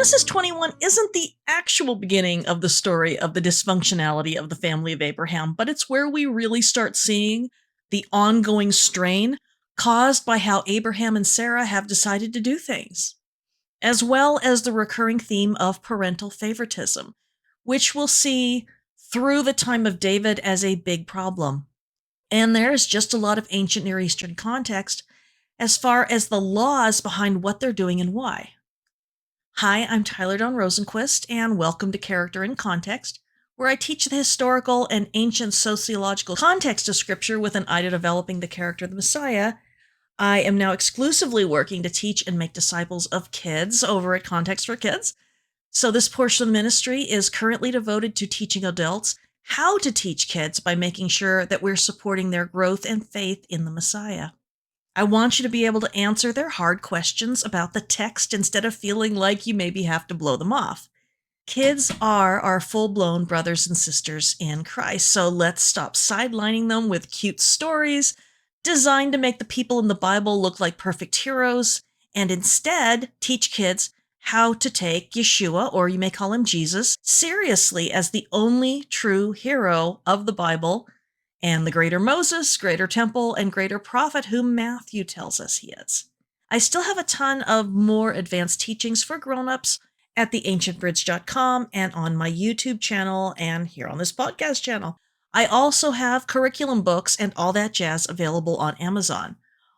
Genesis 21 isn't the actual beginning of the story of the dysfunctionality of the family of Abraham, but it's where we really start seeing the ongoing strain caused by how Abraham and Sarah have decided to do things, as well as the recurring theme of parental favoritism, which we'll see through the time of David as a big problem. And there's just a lot of ancient Near Eastern context as far as the laws behind what they're doing and why. Hi, I'm Tyler Dawn Rosenquist, and welcome to Character in Context, where I teach the historical and ancient sociological context of Scripture with an eye to developing the character of the Messiah. I am now exclusively working to teach and make disciples of kids over at Context for Kids. So this portion of the ministry is currently devoted to teaching adults how to teach kids by making sure that we're supporting their growth and faith in the Messiah. I want you to be able to answer their hard questions about the text instead of feeling like you maybe have to blow them off. Kids are our full-blown brothers and sisters in Christ, so let's stop sidelining them with cute stories designed to make the people in the Bible look like perfect heroes, and instead teach kids how to take Yeshua, or you may call him Jesus, seriously as the only true hero of the Bible, and the greater Moses, greater temple, and greater prophet whom Matthew tells us he is. I still have a ton of more advanced teachings for grown-ups at theancientbridge.com and on my YouTube channel and here on this podcast channel. I also have curriculum books and all that jazz available on Amazon.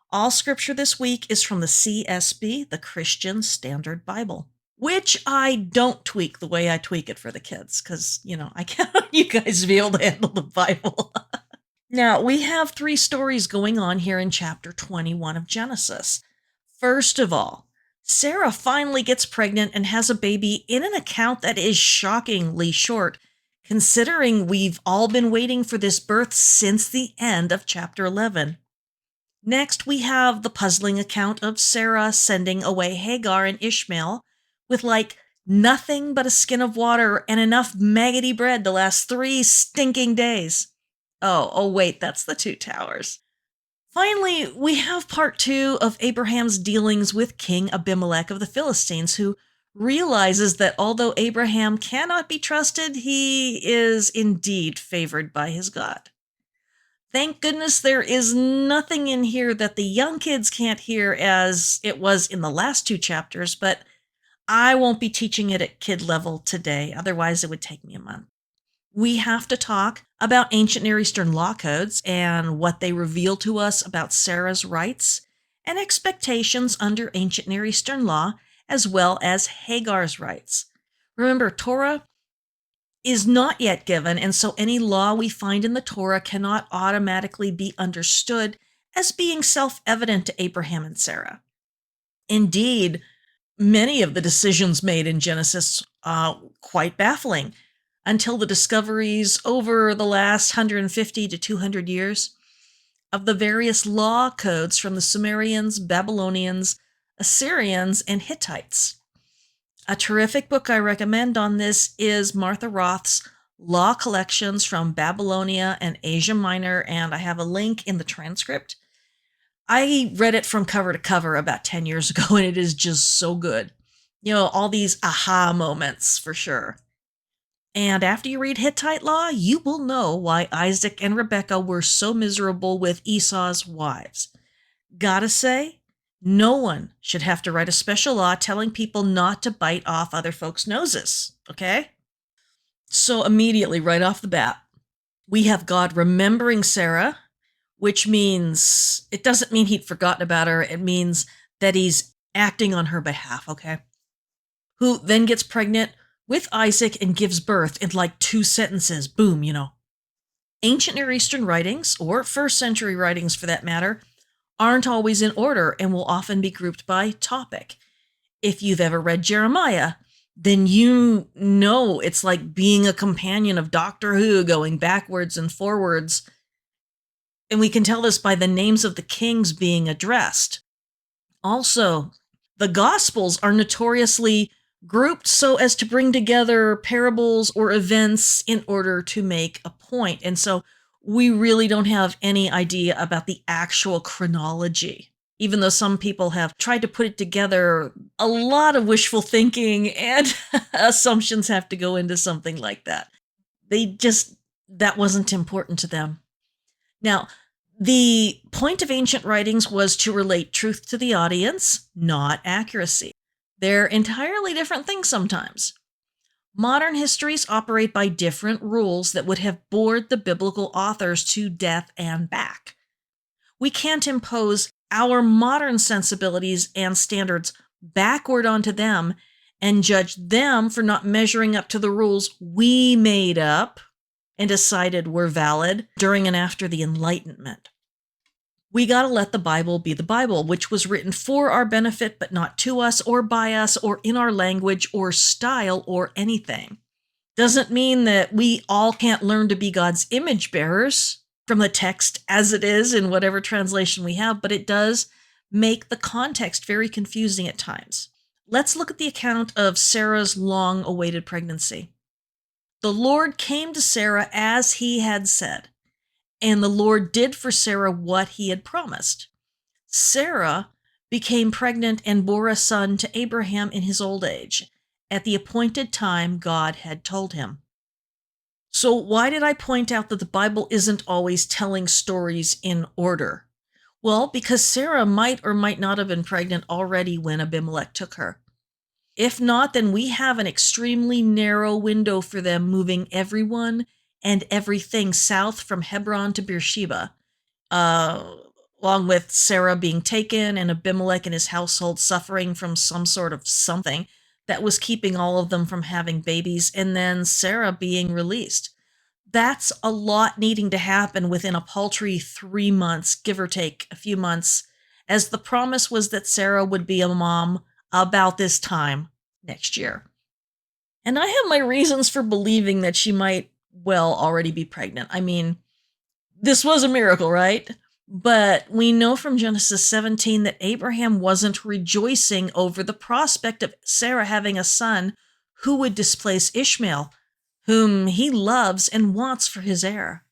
All scripture this week is from the CSB, the Christian Standard Bible, which I don't tweak the way I tweak it for the kids, because, I can't want you guys to be able to handle the Bible. Now, we have 3 stories going on here in chapter 21 of Genesis. First of all, Sarah finally gets pregnant and has a baby in an account that is shockingly short, considering we've all been waiting for this birth since the end of chapter 11. Next, we have the puzzling account of Sarah sending away Hagar and Ishmael with nothing but a skin of water and enough maggoty bread to last 3 stinking days. Oh, wait, that's the 2 towers. Finally, we have part 2 of Abraham's dealings with King Abimelech of the Philistines, who realizes that although Abraham cannot be trusted, he is indeed favored by his God. Thank goodness there is nothing in here that the young kids can't hear as it was in the last 2 chapters, but I won't be teaching it at kid level today, otherwise it would take me a month. We have to talk about ancient Near Eastern law codes and what they reveal to us about Sarah's rights and expectations under ancient Near Eastern law, as well as Hagar's rights. Remember, Torah is not yet given, and so any law we find in the Torah cannot automatically be understood as being self-evident to Abraham and Sarah. Indeed, many of the decisions made in Genesis are quite baffling, until the discoveries over the last 150 to 200 years of the various law codes from the Sumerians, Babylonians, Assyrians, and Hittites. A terrific book I recommend on this is Martha Roth's Law Collections from Babylonia and Asia Minor, and I have a link in the transcript. I read it from cover to cover about 10 years ago, and it is just so good. All these aha moments for sure. And after you read Hittite law, you will know why Isaac and Rebekah were so miserable with Esau's wives. Gotta say, no one should have to write a special law telling people not to bite off other folks' noses, okay? So immediately, right off the bat, we have God remembering Sarah, which means, it doesn't mean he'd forgotten about her, it means that he's acting on her behalf, okay? Who then gets pregnant with Isaac and gives birth in 2 sentences. Boom, Ancient Near Eastern writings, or first century writings for that matter, aren't always in order and will often be grouped by topic. If you've ever read Jeremiah, then you know it's like being a companion of Doctor Who going backwards and forwards. And we can tell this by the names of the kings being addressed. Also, the Gospels are notoriously grouped so as to bring together parables or events in order to make a point. And so we really don't have any idea about the actual chronology Even though some people have tried to put it together, a lot of wishful thinking and assumptions have to go into something like that. That wasn't important to them. Now, the point of ancient writings was to relate truth to the audience, not accuracy. They're entirely different things sometimes. Modern histories operate by different rules that would have bored the biblical authors to death and back. We can't impose our modern sensibilities and standards backward onto them and judge them for not measuring up to the rules we made up and decided were valid during and after the Enlightenment. We gotta let the Bible be the Bible, which was written for our benefit, but not to us or by us or in our language or style or anything. Doesn't mean that we all can't learn to be God's image bearers from the text as it is in whatever translation we have, but it does make the context very confusing at times. Let's look at the account of Sarah's long-awaited pregnancy. The Lord came to Sarah as he had said, and the Lord did for Sarah what he had promised. Sarah became pregnant and bore a son to Abraham in his old age, at the appointed time God had told him. So why did I point out that the Bible isn't always telling stories in order? Well, because Sarah might or might not have been pregnant already when Abimelech took her. If not, then we have an extremely narrow window for them moving everyone and everything south from Hebron to Beersheba, along with Sarah being taken and Abimelech and his household suffering from some sort of something that was keeping all of them from having babies, and then Sarah being released. That's a lot needing to happen within a paltry 3 months, give or take a few months, as the promise was that Sarah would be a mom about this time next year. And I have my reasons for believing that she might, well, already be pregnant. I mean, this was a miracle, right? But we know from Genesis 17 that Abraham wasn't rejoicing over the prospect of Sarah having a son who would displace Ishmael, whom he loves and wants for his heir.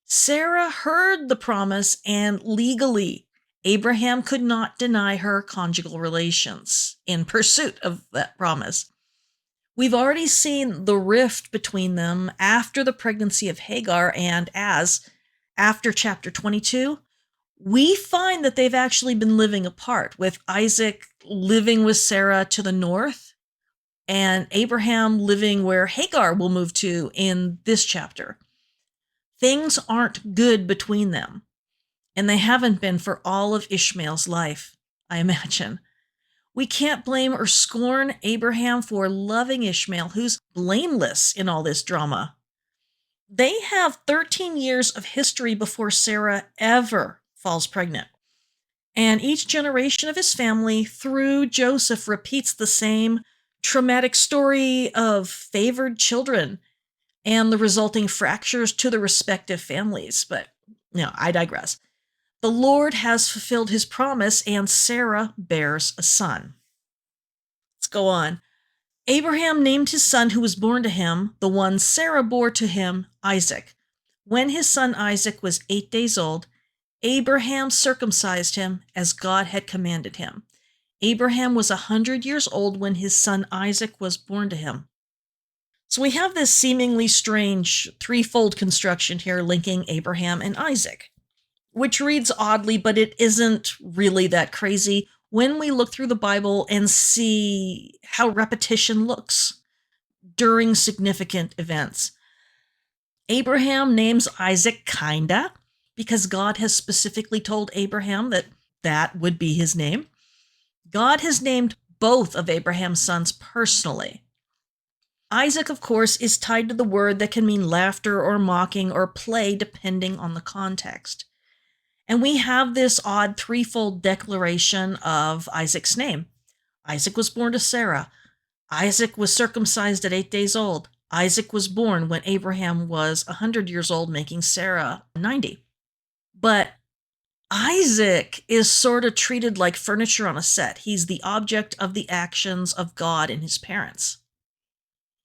Sarah heard the promise, and legally, Abraham could not deny her conjugal relations in pursuit of that promise. We've already seen the rift between them after the pregnancy of Hagar, and after chapter 22, we find that they've actually been living apart, with Isaac living with Sarah to the north and Abraham living where Hagar will move to in this chapter. Things aren't good between them, and they haven't been for all of Ishmael's life, I imagine. We can't blame or scorn Abraham for loving Ishmael, who's blameless in all this drama. They have 13 years of history before Sarah ever falls pregnant. And each generation of his family through Joseph repeats the same traumatic story of favored children and the resulting fractures to the respective families. But, I digress. The Lord has fulfilled his promise, and Sarah bears a son. Let's go on. Abraham named his son who was born to him, the one Sarah bore to him, Isaac. When his son Isaac was 8 days old, Abraham circumcised him as God had commanded him. Abraham was 100 years old when his son Isaac was born to him. So we have this seemingly strange threefold construction here linking Abraham and Isaac, which reads oddly, but it isn't really that crazy when we look through the Bible and see how repetition looks during significant events. Abraham names Isaac kinda, because God has specifically told Abraham that that would be his name. God has named both of Abraham's sons personally. Isaac, of course, is tied to the word that can mean laughter or mocking or play depending on the context. And we have this odd threefold declaration of Isaac's name. Isaac was born to Sarah. Isaac was circumcised at 8 days old. Isaac was born when Abraham was 100 years old, making Sarah 90. But Isaac is sort of treated like furniture on a set. He's the object of the actions of God and his parents.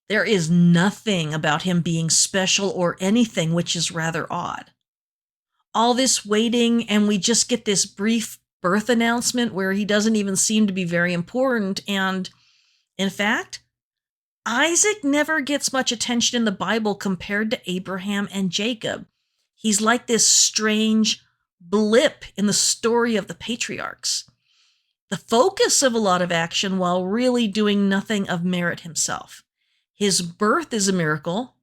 There is nothing about him being special or anything, which is rather odd. All this waiting, and we just get this brief birth announcement where he doesn't even seem to be very important. And in fact, Isaac never gets much attention in the Bible compared to Abraham and Jacob. He's like this strange blip in the story of the patriarchs, the focus of a lot of action while really doing nothing of merit himself. His birth is a miracle,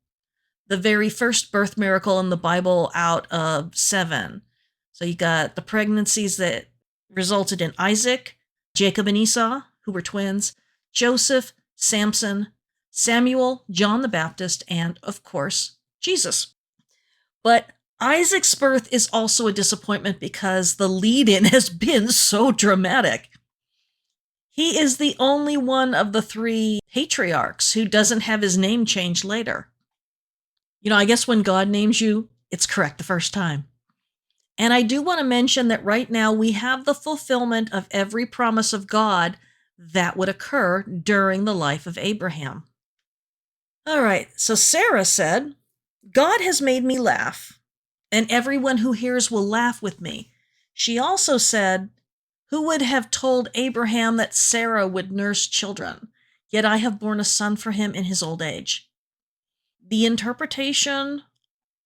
the very first birth miracle in the Bible out of 7. So you got the pregnancies that resulted in Isaac, Jacob and Esau, who were twins, Joseph, Samson, Samuel, John the Baptist, and, of course, Jesus. But Isaac's birth is also a disappointment because the lead-in has been so dramatic. He is the only one of the 3 patriarchs who doesn't have his name changed later. I guess when God names you, it's correct the first time. And I do want to mention that right now we have the fulfillment of every promise of God that would occur during the life of Abraham. All right, so Sarah said, "God has made me laugh, and everyone who hears will laugh with me." She also said, "Who would have told Abraham that Sarah would nurse children? Yet I have borne a son for him in his old age." The interpretation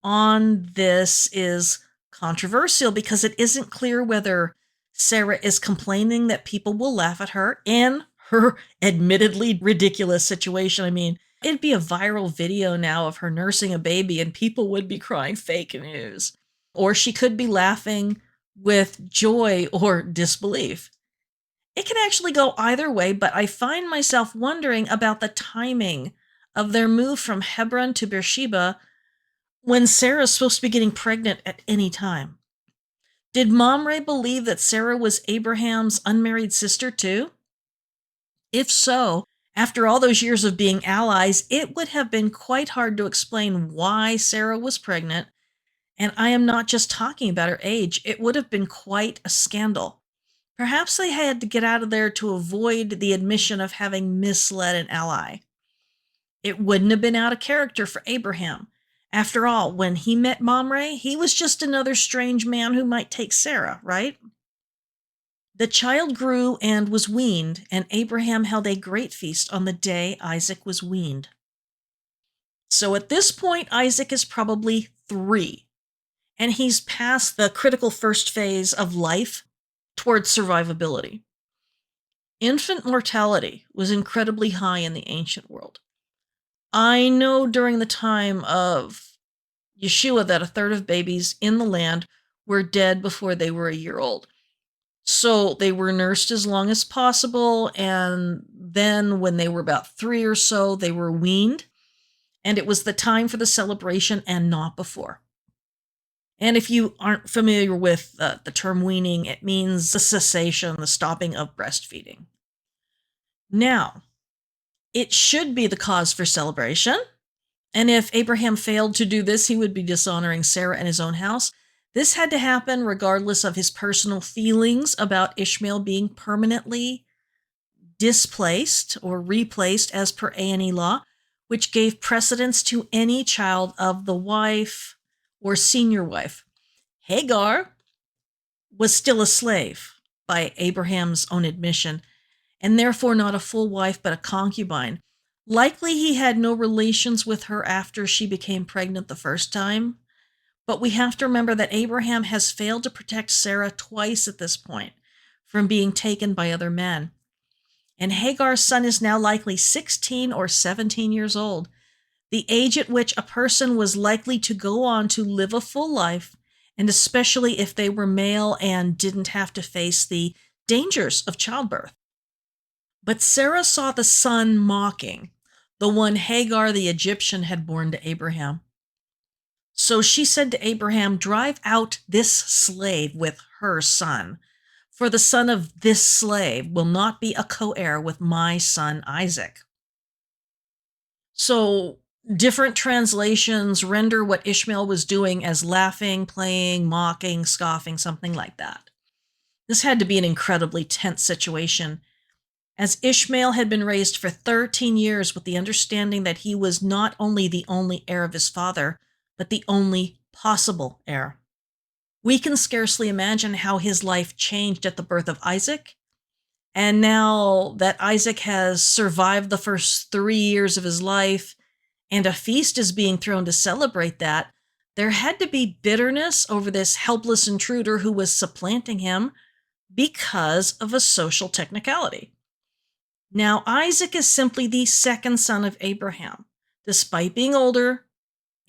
on this is controversial because it isn't clear whether Sarah is complaining that people will laugh at her in her admittedly ridiculous situation. I mean, it'd be a viral video now of her nursing a baby and people would be crying fake news. Or she could be laughing with joy or disbelief. It can actually go either way, but I find myself wondering about the timing of their move from Hebron to Beersheba when Sarah's supposed to be getting pregnant at any time. Did Mamre believe that Sarah was Abraham's unmarried sister too? If so, after all those years of being allies, it would have been quite hard to explain why Sarah was pregnant. And I am not just talking about her age. It would have been quite a scandal. Perhaps they had to get out of there to avoid the admission of having misled an ally. It wouldn't have been out of character for Abraham. After all, when he met Mamre, he was just another strange man who might take Sarah, right? The child grew and was weaned, and Abraham held a great feast on the day Isaac was weaned. So at this point, Isaac is probably 3, and he's past the critical first phase of life towards survivability. Infant mortality was incredibly high in the ancient world. I know during the time of Yeshua that a third of babies in the land were dead before they were a year old. So they were nursed as long as possible, and then when they were about 3 or so, they were weaned, and it was the time for the celebration and not before. And if you aren't familiar with the term weaning, it means the cessation, the stopping of breastfeeding. Now, it should be the cause for celebration. And if Abraham failed to do this, he would be dishonoring Sarah and his own house. This had to happen regardless of his personal feelings about Ishmael being permanently displaced or replaced as per A&E law, which gave precedence to any child of the wife or senior wife. Hagar was still a slave by Abraham's own admission, and therefore not a full wife but a concubine. Likely he had no relations with her after she became pregnant the first time, but we have to remember that Abraham has failed to protect Sarah twice at this point from being taken by other men. And Hagar's son is now likely 16 or 17 years old, the age at which a person was likely to go on to live a full life, and especially if they were male and didn't have to face the dangers of childbirth. But Sarah saw the son mocking, the one Hagar the Egyptian had borne to Abraham. So she said to Abraham, "Drive out this slave with her son, for the son of this slave will not be a co-heir with my son Isaac." So different translations render what Ishmael was doing as laughing, playing, mocking, scoffing, something like that. This had to be an incredibly tense situation, as Ishmael had been raised for 13 years with the understanding that he was not only the only heir of his father, but the only possible heir. We can scarcely imagine how his life changed at the birth of Isaac. And now that Isaac has survived the first 3 years of his life and a feast is being thrown to celebrate that, there had to be bitterness over this helpless intruder who was supplanting him because of a social technicality. Now, Isaac is simply the second son of Abraham, despite being older,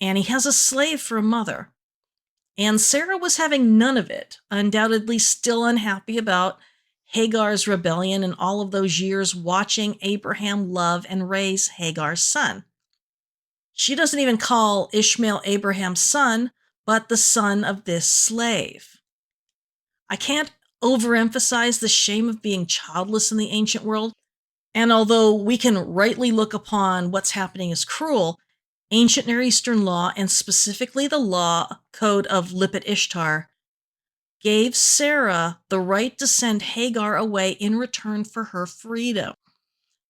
and he has a slave for a mother. And Sarah was having none of it, undoubtedly still unhappy about Hagar's rebellion and all of those years watching Abraham love and raise Hagar's son. She doesn't even call Ishmael Abraham's son, but the son of this slave. I can't overemphasize the shame of being childless in the ancient world, and although we can rightly look upon what's happening as cruel, ancient Near Eastern law, and specifically the law code of Lipit Ishtar, gave Sarah the right to send Hagar away in return for her freedom.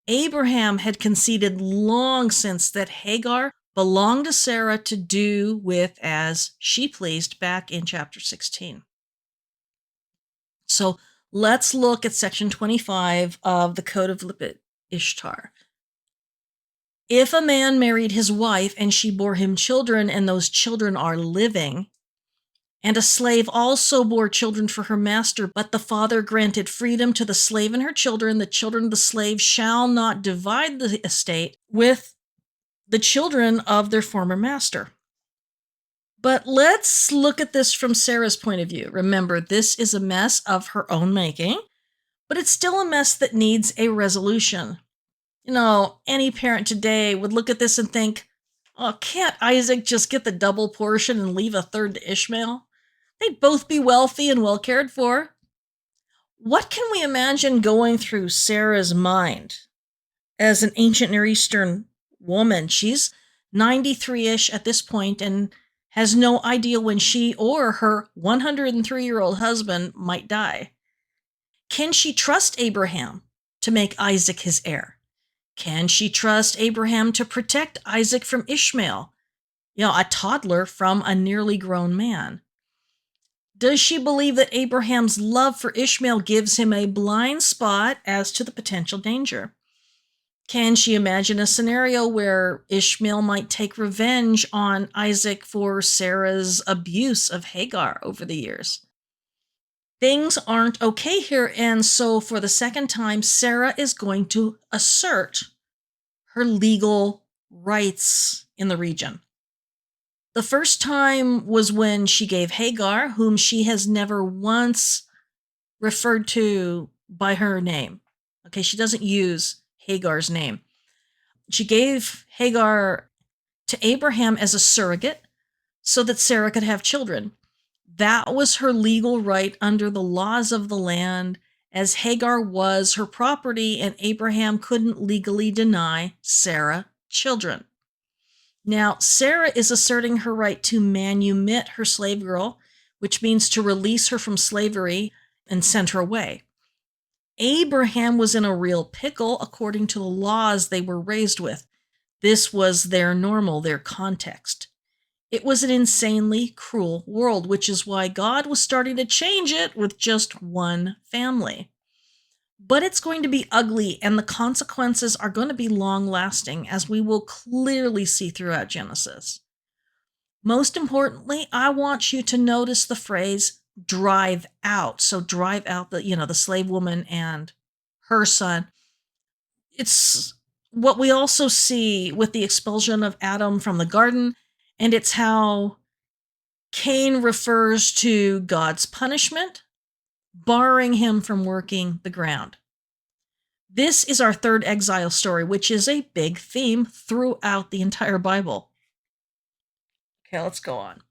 Abraham had conceded long since that Hagar belonged to Sarah to do with as she pleased back in chapter 16. So let's look at section 25 of the Code of Lipit Ishtar. If a man married his wife and she bore him children and those children are living, and a slave also bore children for her master, but the father granted freedom to the slave and her children, the children of the slave shall not divide the estate with the children of their former master. But let's look at this from Sarah's point of view. Remember, this is a mess of her own making, but it's still a mess that needs a resolution. You know, any parent today would look at this and think, oh, can't Isaac just get the double portion and leave a third to Ishmael? They'd both be wealthy and well cared for. What can we imagine going through Sarah's mind as an ancient Near Eastern woman? She's 93-ish at this point and has no idea when she or her 103-year-old husband might die. Can she trust Abraham to make Isaac his heir? Can she trust Abraham to protect Isaac from Ishmael, a toddler from a nearly grown man? Does she believe that Abraham's love for Ishmael gives him a blind spot as to the potential danger? Can she imagine a scenario where Ishmael might take revenge on Isaac for Sarah's abuse of Hagar over the years? Things aren't okay here, and so for the second time, Sarah is going to assert her legal rights in the region. The first time was when she gave Hagar, whom she has never once referred to by her name. Okay, she doesn't use Hagar's name. She gave Hagar to Abraham as a surrogate so that Sarah could have children. That was her legal right under the laws of the land, as Hagar was her property and Abraham couldn't legally deny Sarah children. Now, Sarah is asserting her right to manumit her slave girl, which means to release her from slavery and send her away. Abraham was in a real pickle according to the laws they were raised with. This was their normal, their context. It was an insanely cruel world, which is why God was starting to change it with just one family. But it's going to be ugly, and the consequences are going to be long-lasting, as we will clearly see throughout Genesis. Most importantly, I want you to notice the phrase drive out. So drive out the slave woman and her son. It's what we also see with the expulsion of Adam from the garden, and it's how Cain refers to God's punishment, barring him from working the ground. This is our third exile story, which is a big theme throughout the entire Bible. Okay, let's go on.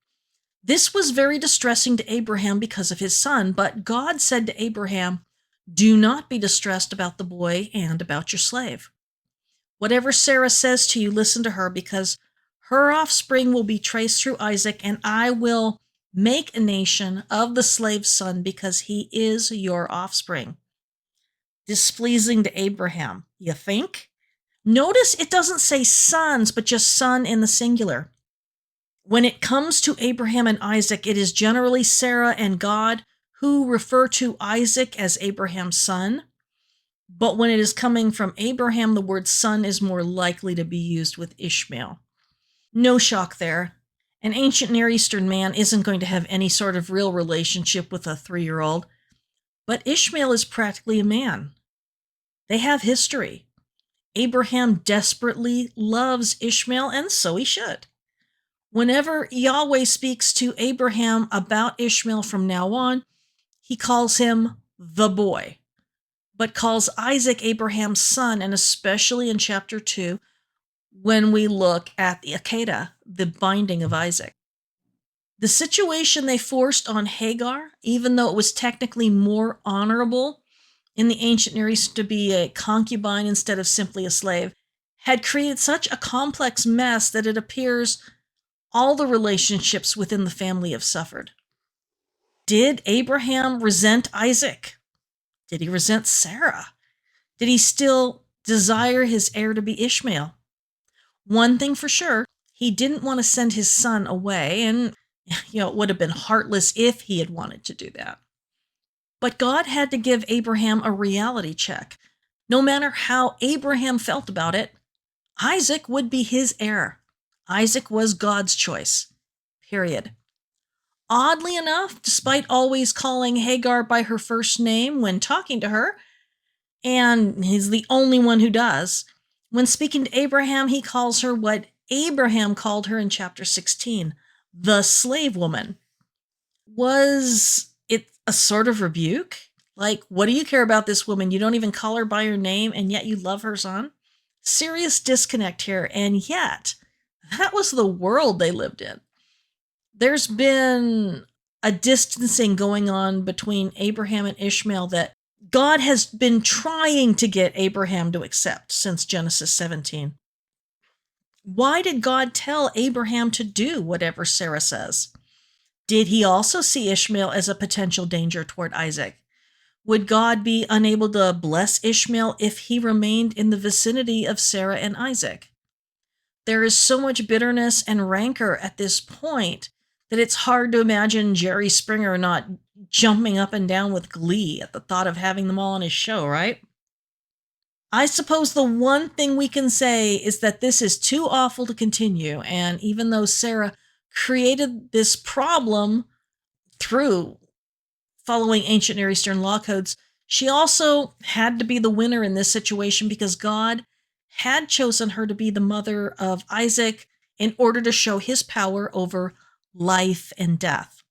This was very distressing to Abraham because of his son, but God said to Abraham, do not be distressed about the boy and about your slave. Whatever Sarah says to you, listen to her, because her offspring will be traced through Isaac, and I will make a nation of the slave's son because he is your offspring. Displeasing to Abraham, you think? Notice it doesn't say sons, but just son in the singular. When it comes to Abraham and Isaac, it is generally Sarah and God who refer to Isaac as Abraham's son. But when it is coming from Abraham, the word son is more likely to be used with Ishmael. No shock there. An ancient Near Eastern man isn't going to have any sort of real relationship with a 3-year-old. But Ishmael is practically a man. They have history. Abraham desperately loves Ishmael, and so he should. Whenever Yahweh speaks to Abraham about Ishmael from now on, he calls him the boy, but calls Isaac Abraham's son, and especially in chapter 2, when we look at the Akedah, the binding of Isaac. The situation they forced on Hagar, even though it was technically more honorable in the ancient Near East to be a concubine instead of simply a slave, had created such a complex mess that it appears all the relationships within the family have suffered. Did Abraham resent Isaac? Did he resent Sarah? Did he still desire his heir to be Ishmael? One thing for sure, he didn't want to send his son away, and it would have been heartless if he had wanted to do that. But God had to give Abraham a reality check. No matter how Abraham felt about it, Isaac would be his heir. Isaac was God's choice. Period. Oddly enough, despite always calling Hagar by her first name when talking to her, and he's the only one who does, when speaking to Abraham, he calls her what Abraham called her in chapter 16, the slave woman. Was it a sort of rebuke? Like, what do you care about this woman? You don't even call her by her name, and yet you love her son? Serious disconnect here, and yet, that was the world they lived in. There's been a distancing going on between Abraham and Ishmael that God has been trying to get Abraham to accept since Genesis 17. Why did God tell Abraham to do whatever Sarah says? Did he also see Ishmael as a potential danger toward Isaac? Would God be unable to bless Ishmael if he remained in the vicinity of Sarah and Isaac? There is so much bitterness and rancor at this point that it's hard to imagine Jerry Springer not jumping up and down with glee at the thought of having them all on his show, right? I suppose the one thing we can say is that this is too awful to continue, and even though Sarah created this problem through following ancient Near Eastern law codes, she also had to be the winner in this situation because God had chosen her to be the mother of Isaac in order to show his power over life and death.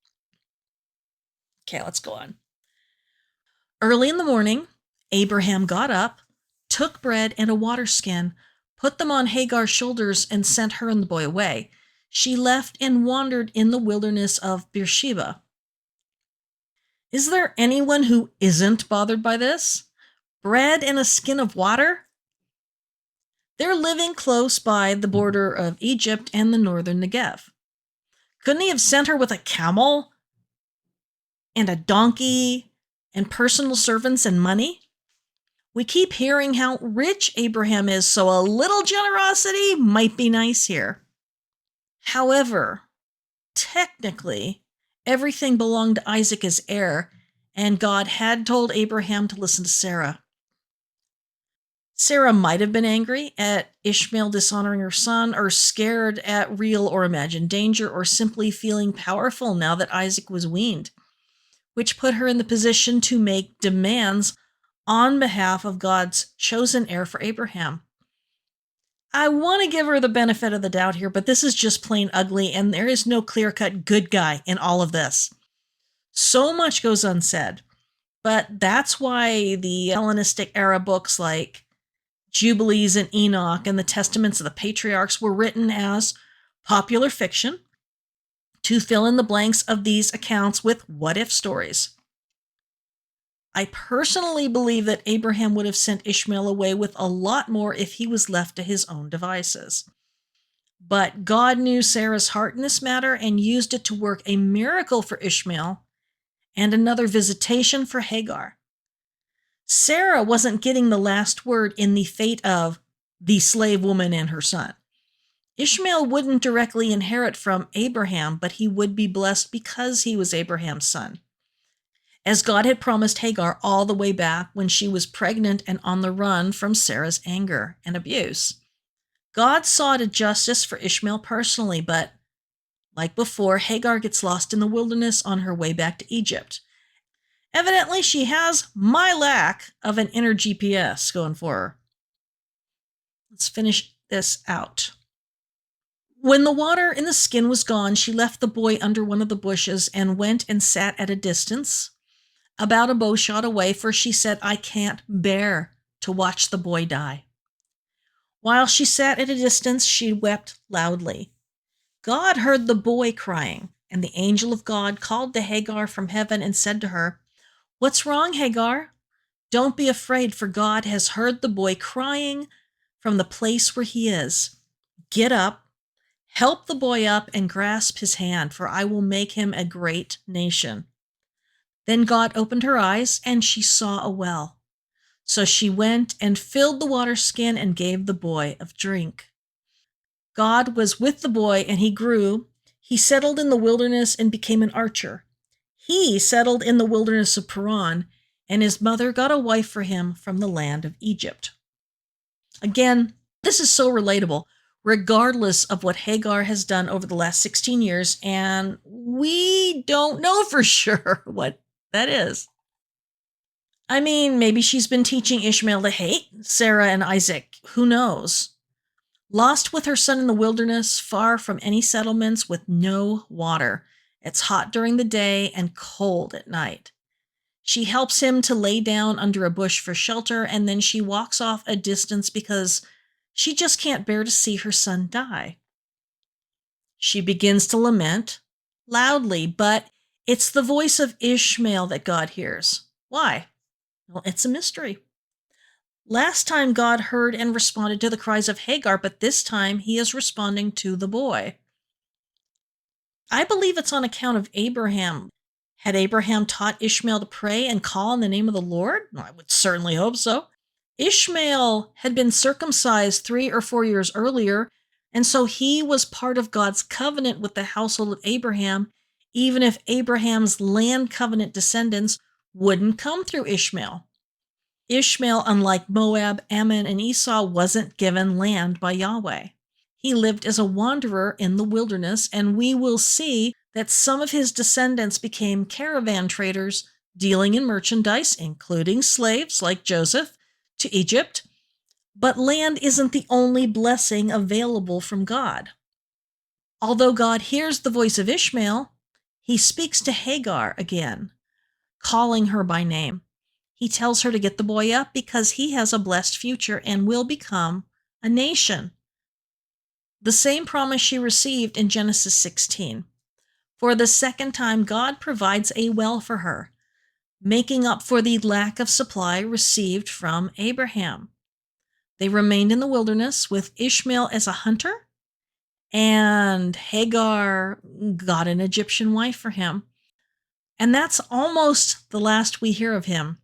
Okay, let's go on. Early in the morning, Abraham got up, took bread and a water skin, put them on Hagar's shoulders, and sent her and the boy away. She left and wandered in the wilderness of Beersheba. Is there anyone who isn't bothered by this? Bread and a skin of water? They're living close by the border of Egypt and the northern Negev. Couldn't he have sent her with a camel and a donkey and personal servants and money? We keep hearing how rich Abraham is, so a little generosity might be nice here. However, technically, everything belonged to Isaac as heir, and God had told Abraham to listen to Sarah. Sarah might have been angry at Ishmael dishonoring her son, or scared at real or imagined danger, or simply feeling powerful now that Isaac was weaned, which put her in the position to make demands on behalf of God's chosen heir for Abraham. I want to give her the benefit of the doubt here, but this is just plain ugly, and there is no clear-cut good guy in all of this. So much goes unsaid, but that's why the Hellenistic era books like Jubilees and Enoch and the Testaments of the Patriarchs were written as popular fiction to fill in the blanks of these accounts with what-if stories. I personally believe that Abraham would have sent Ishmael away with a lot more if he was left to his own devices. But God knew Sarah's heart in this matter and used it to work a miracle for Ishmael and another visitation for Hagar. Sarah wasn't getting the last word in the fate of the slave woman and her son. Ishmael wouldn't directly inherit from Abraham, but he would be blessed because he was Abraham's son. As God had promised Hagar all the way back when she was pregnant and on the run from Sarah's anger and abuse. God saw to justice for Ishmael personally, but like before, Hagar gets lost in the wilderness on her way back to Egypt. Evidently, she has my lack of an inner GPS going for her. Let's finish this out. When the water in the skin was gone, she left the boy under one of the bushes and went and sat at a distance, about a bow shot away, for she said, I can't bear to watch the boy die. While she sat at a distance, she wept loudly. God heard the boy crying, and the angel of God called to Hagar from heaven and said to her, What's wrong, Hagar? Don't be afraid, for God has heard the boy crying from the place where he is. Get up, help the boy up, and grasp his hand, for I will make him a great nation. Then God opened her eyes, and she saw a well. So she went and filled the water skin and gave the boy of drink. God was with the boy, and he grew. He settled in the wilderness and became an archer. He settled in the wilderness of Paran, and his mother got a wife for him from the land of Egypt. Again, this is so relatable, regardless of what Hagar has done over the last 16 years, and we don't know for sure what that is. I mean, maybe she's been teaching Ishmael to hate Sarah and Isaac. Who knows? Lost with her son in the wilderness, far from any settlements, with no water. It's hot during the day and cold at night. She helps him to lay down under a bush for shelter, and then she walks off a distance because she just can't bear to see her son die. She begins to lament loudly, but it's the voice of Ishmael that God hears. Why? Well, it's a mystery. Last time God heard and responded to the cries of Hagar, but this time he is responding to the boy. I believe it's on account of Abraham. Had Abraham taught Ishmael to pray and call in the name of the Lord? I would certainly hope so. Ishmael had been circumcised 3 or 4 years earlier, and so he was part of God's covenant with the household of Abraham, even if Abraham's land covenant descendants wouldn't come through Ishmael. Ishmael, unlike Moab, Ammon, and Esau, wasn't given land by Yahweh. He lived as a wanderer in the wilderness, and we will see that some of his descendants became caravan traders dealing in merchandise, including slaves like Joseph, to Egypt. But land isn't the only blessing available from God. Although God hears the voice of Ishmael, he speaks to Hagar again, calling her by name. He tells her to get the boy up because he has a blessed future and will become a nation. The same promise she received in Genesis 16. For the second time, God provides a well for her, making up for the lack of supply received from Abraham. They remained in the wilderness with Ishmael as a hunter, and Hagar got an Egyptian wife for him. And that's almost the last we hear of him.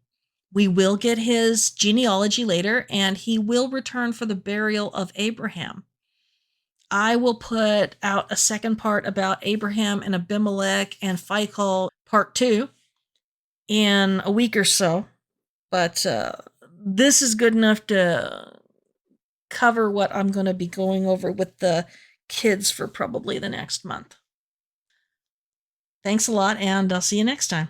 We will get his genealogy later, and he will return for the burial of Abraham. I will put out a second part about Abraham and Abimelech and Phicol, part 2, in a week or so. But this is good enough to cover what I'm going to be going over with the kids for probably the next month. Thanks a lot, and I'll see you next time.